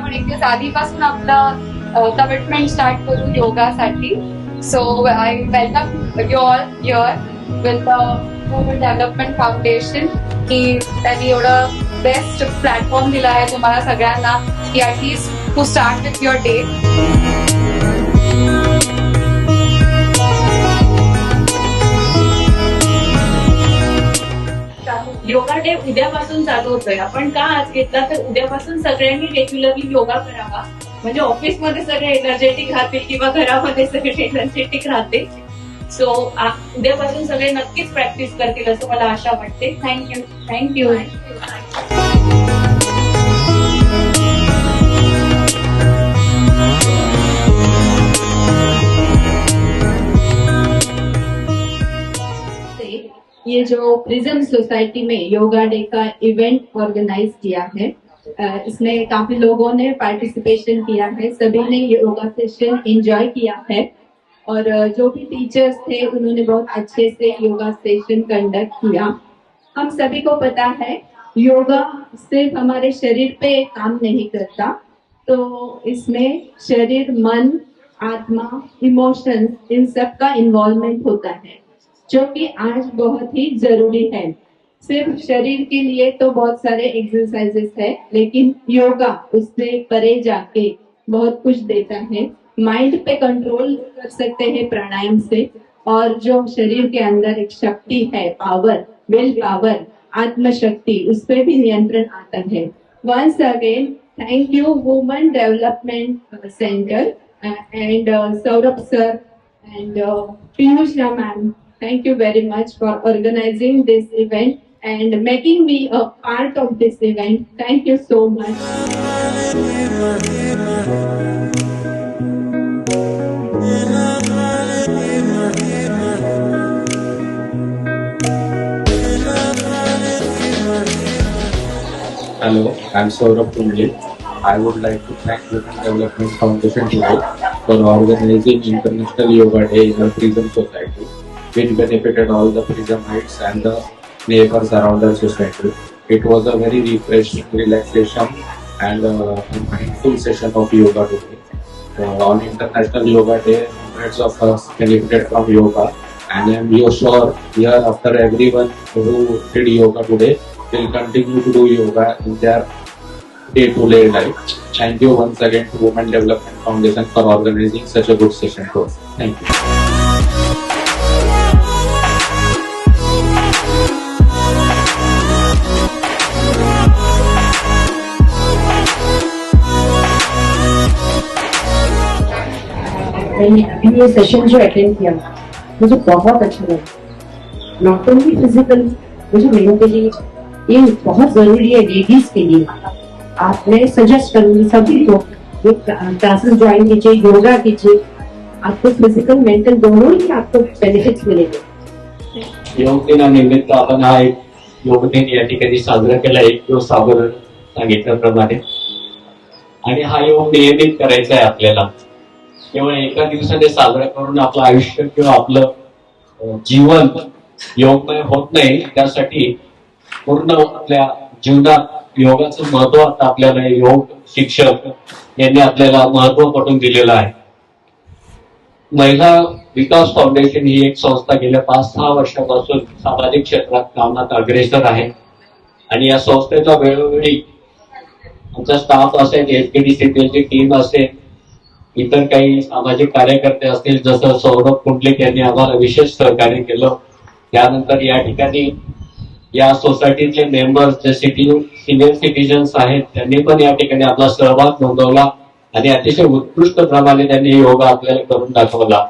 आपण एक दिवस आधीपासून आपलं कमिटमेंट स्टार्ट करू योगासाठी. So I welcome you all here with the woman development foundation की त्यांनी एवढं बेस्ट प्लॅटफॉर्म दिला आहे तुम्हाला सगळ्यांना की at least to start with your day. Yoga day उद्यापासून चालू होतोय. आपण का आज घेतला तर उद्यापासून सगळ्यांनी रेग्युलरली योगा करावा, म्हणजे ऑफिसमध्ये सगळे एनर्जेटिक राहतील किंवा घरामध्ये सगळे एनर्जेटिक राहतील. सो उद्यापासून सगळे नक्कीच प्रॅक्टिस करतील असं मला आशा वाटते. थँक्यू. थँक्यू. ये जो प्रिज्म सोसाइटी में योगा डे का इवेंट ऑर्गेनाइज किया है, इसमें काफी लोगों ने पार्टिसिपेशन किया है, सभी ने योगा सेशन एंजॉय किया है और जो भी टीचर्स थे उन्होंने बहुत अच्छे से योगा सेशन कंडक्ट किया. हम सभी को पता है योगा सिर्फ हमारे शरीर पे काम नहीं करता, तो इसमें शरीर, मन, आत्मा, इमोशंस इन सब का इन्वॉल्वमेंट होता है जो कि आज बहुत ही जरूरी है. सिर्फ शरीर के लिए तो बहुत सारे एक्सरसाइजेस है, लेकिन योगा उससे परे जाके बहुत कुछ देता है. माइंड पे कंट्रोल कर सकते हैं प्राणायाम से, और जो शरीर के अंदर एक शक्ति है, पावर, विल पावर, आत्मशक्ति, उस पर भी नियंत्रण आता है. Once again thank you woman development centre and Saurabh sir and Piyusha ma'am. Thank you very much for organizing this event and making me a part of this event. Thank you so much. Hello, I'm Saurabh Kumble. I would like to thank Women Development Foundation today for organizing International Yoga Day in the Prism Society, which benefited all the Prismites and the neighbors around the society. It was a very refreshing, relaxation and mindful session of yoga today. On International Yoga Day, hundreds of us benefited from yoga, and I am sure here after everyone who did yoga today will continue to do yoga in their day-to-day life. Thank you once again to Women Development Foundation for organizing such a good session for us. Thank you. मैंने अभी ये session जो attend किया मुझे बहुत अच्छा लगा. Not only physical, मुझे मेरे लिए ये बहुत जरूरी है, लेडीज के लिए. आपने सजेस्ट करूंगी सभी को क्लासेस ज्वाइन कीजिए, योगा कीजिए. आपको फिजिकल मेंटल दोनों ही आपको बेनिफिट्स मिलेंगे. योग दिनानिमित्त आपण हा एक योग दिन या ठिकाणी साजरा केला, एक दिवस अगोदर सांगितल्याप्रमाणे. आणि हा योग नियमित करायचा आहे आपल्याला. केवळ एका दिवसाने साजरा करून आपलं आयुष्य किंवा आपलं जीवन योगमय होत नाही. त्यासाठी पूर्ण आपल्या जीवनात योगाचं महत्व आता आपल्याला योग शिक्षक यांनी आपल्याला महत्व पटवून दिलेलं आहे. महिला विकास फाउंडेशन ही एक संस्था गेल्या 5-6 वर्षापासून सामाजिक क्षेत्रात कामात अग्रेसर आहे. आणि या संस्थेचा वेळोवेळी आमचा स्टाफ असेल, एसकेडीसीपीएलची टीम असेल, इतर काही सामाजिक कार्यकर्ते असतील, जसं सौरभ कुंडले यांनी आम्हाला विशेष सहकार्य केलं. त्यानंतर या ठिकाणी या सोसायटीतले मेंबर्स जे सिनियर सिटीजन्स आहेत त्यांनी पण या ठिकाणी आपला सहभाग नोंदवला आणि अतिशय उत्कृष्ट प्रमाणे त्यांनी योगा आपल्याला करून दाखवला.